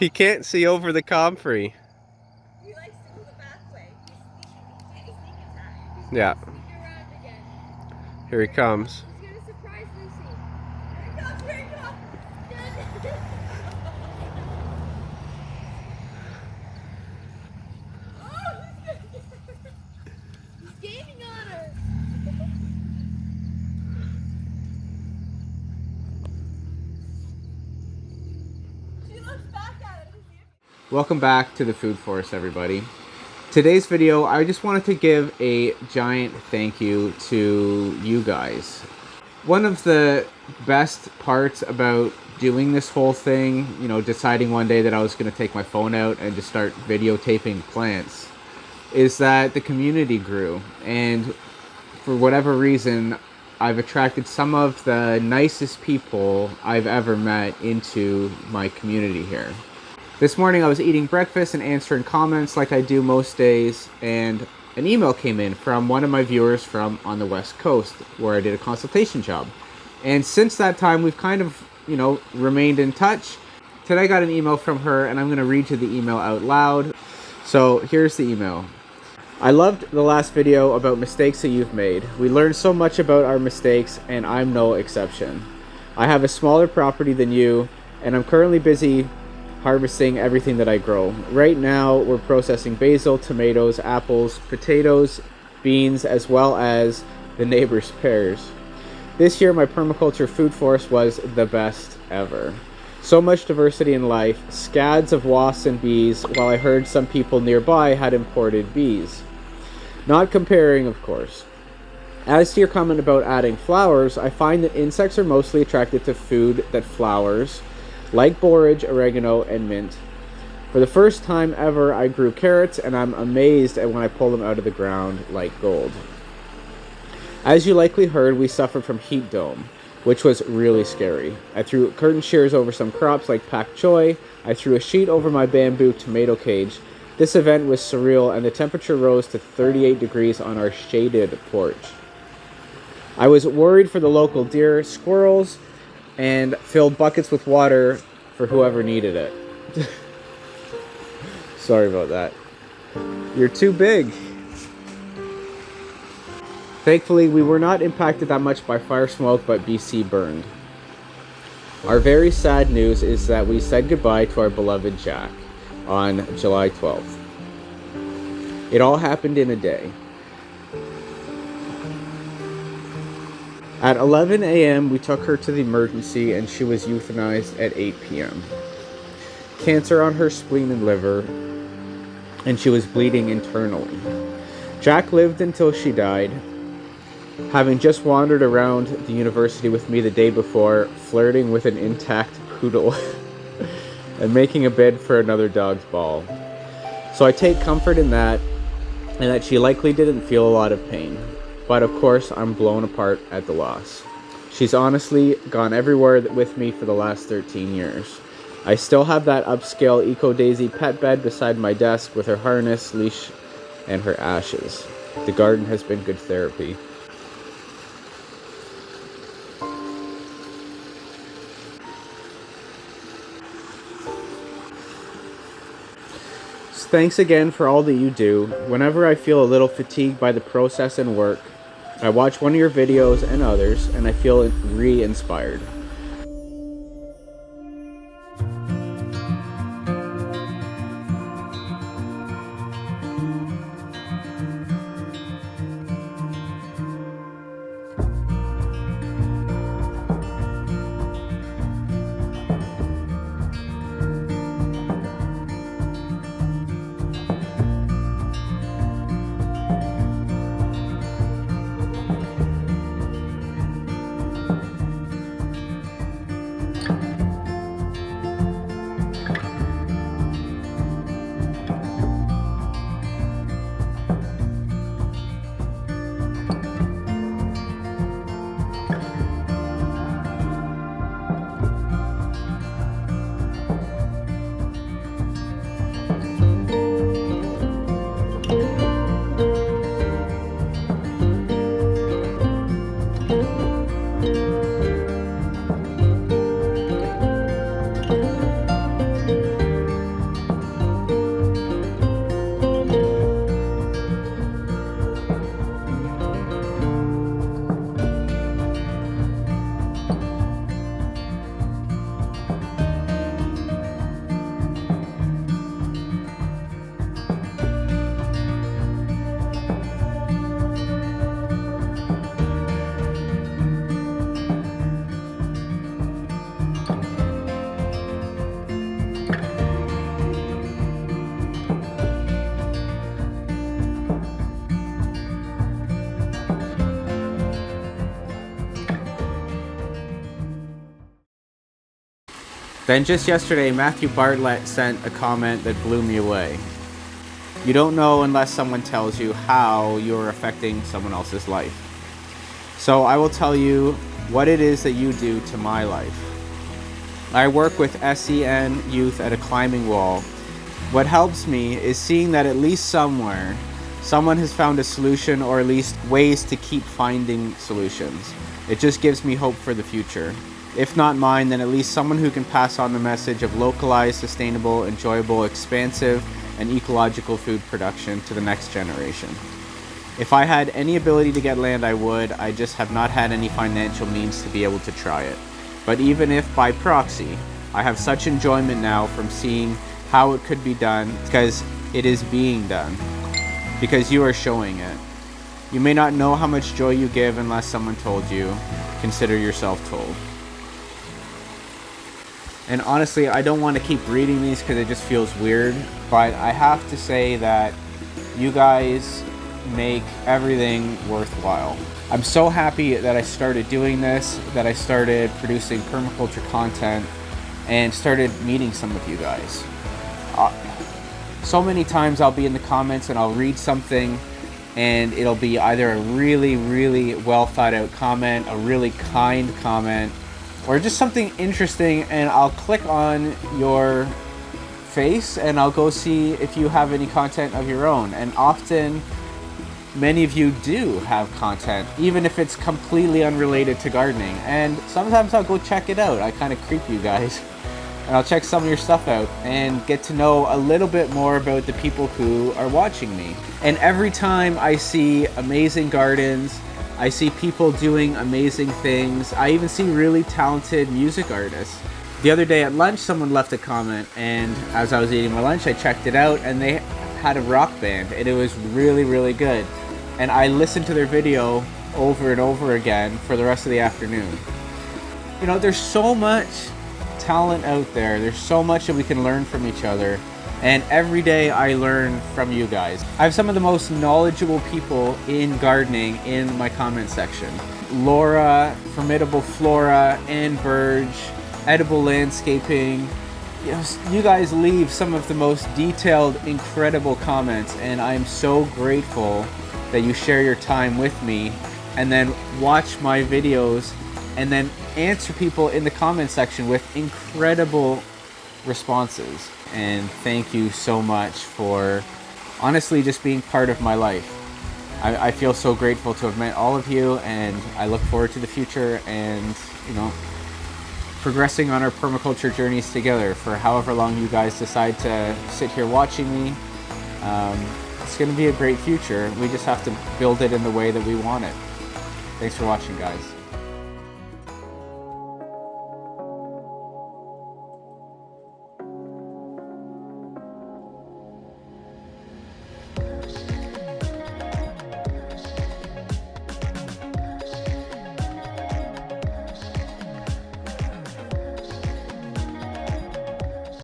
He can't see over the comfrey. He likes to go the back way. He's sneak attack. Yeah. Sneak around again. Here he comes. He's gonna surprise Lucy. Here he comes, here he comes. Oh, he's gaining on her. She looks back at him. Welcome back to the Food Forest, everybody. Today's video, I just wanted to give a giant thank you to you guys. One of the best parts about doing this whole thing, you know, deciding one day that I was going to take my phone out and just start videotaping plants, is that the community grew. And for whatever reason, I've attracted some of the nicest people I've ever met into my community here. This morning I was eating breakfast and answering comments like I do most days, and an email came in from one of my viewers from on the West Coast where I did a consultation job. And since that time we've kind of, you know, remained in touch. Today I got an email from her and I'm going to read you the email out loud. So here's the email. I loved the last video about mistakes that you've made. We learned so much about our mistakes and I'm no exception. I have a smaller property than you and I'm currently busy harvesting everything that I grow. Right now, we're processing basil, tomatoes, apples, potatoes, beans, as well as the neighbor's pears. This year, my permaculture food forest was the best ever. So much diversity in life, scads of wasps and bees, while I heard some people nearby had imported bees. Not comparing, of course. As to your comment about adding flowers, I find that insects are mostly attracted to food that flowers, like borage, oregano, and mint. For the first time ever, I grew carrots, and I'm amazed at when I pull them out of the ground like gold. As you likely heard, we suffered from heat dome, which was really scary. I threw curtain shears over some crops like pak choi. I threw a sheet over my bamboo tomato cage. This event was surreal, and the temperature rose to 38 degrees on our shaded porch. I was worried for the local deer, squirrels, and filled buckets with water for whoever needed it. Sorry about that. You're too big. Thankfully, we were not impacted that much by fire smoke, but BC burned. Our very sad news is that we said goodbye to our beloved Jack on July 12th. It all happened in a day. At 11 a.m., we took her to the emergency and she was euthanized at 8 p.m. Cancer on her spleen and liver, and she was bleeding internally. Jack lived until she died, having just wandered around the university with me the day before, flirting with an intact poodle and making a bed for another dog's ball. So I take comfort in that, and that she likely didn't feel a lot of pain. But of course, I'm blown apart at the loss. She's honestly gone everywhere with me for the last 13 years. I still have that upscale Eco Daisy pet bed beside my desk with her harness, leash, and her ashes. The garden has been good therapy. Thanks again for all that you do. Whenever I feel a little fatigued by the process and work, I watch one of your videos and others, and I feel re-inspired. Then just yesterday, Matthew Bartlett sent a comment that blew me away. You don't know unless someone tells you how you're affecting someone else's life. So I will tell you what it is that you do to my life. I work with SEN youth at a climbing wall. What helps me is seeing that at least somewhere, someone has found a solution, or at least ways to keep finding solutions. It just gives me hope for the future. If not mine, then at least someone who can pass on the message of localized, sustainable, enjoyable, expansive, and ecological food production to the next generation. If I had any ability to get land, I would. I just have not had any financial means to be able to try it. But even if by proxy, I have such enjoyment now from seeing how it could be done, because it is being done, because you are showing it. You may not know how much joy you give unless someone told you. Consider yourself told. And honestly, I don't want to keep reading these because it just feels weird, but I have to say that you guys make everything worthwhile. I'm so happy that I started doing this, that I started producing permaculture content, and started meeting some of you guys. So many times I'll be in the comments and I'll read something and it'll be either a really, really well thought out comment, a really kind comment, or just something interesting, and I'll click on your face and I'll go see if you have any content of your own. And often many of you do have content, even if it's completely unrelated to gardening. And sometimes I'll go check it out. I kind of creep you guys. And I'll check some of your stuff out and get to know a little bit more about the people who are watching me. And every time I see amazing gardens, I see people doing amazing things. I even see really talented music artists. The other day at lunch, someone left a comment, and as I was eating my lunch, I checked it out, and they had a rock band, and it was really, really good. And I listened to their video over and over again for the rest of the afternoon. You know, there's so much talent out there. There's so much that we can learn from each other. And every day I learn from you guys. I have some of the most knowledgeable people in gardening in my comment section. Laura, Formidable Flora, Ann Burge, Edible Landscaping. You guys leave some of the most detailed, incredible comments, and I'm so grateful that you share your time with me and then watch my videos and then answer people in the comment section with incredible responses. And thank you so much for honestly just being part of my life. I feel so grateful to have met all of you, and I look forward to the future and, you know, progressing on our permaculture journeys together for however long you guys decide to sit here watching me. It's going to be a great future. We just have to build it in the way that we want it. Thanks for watching, guys.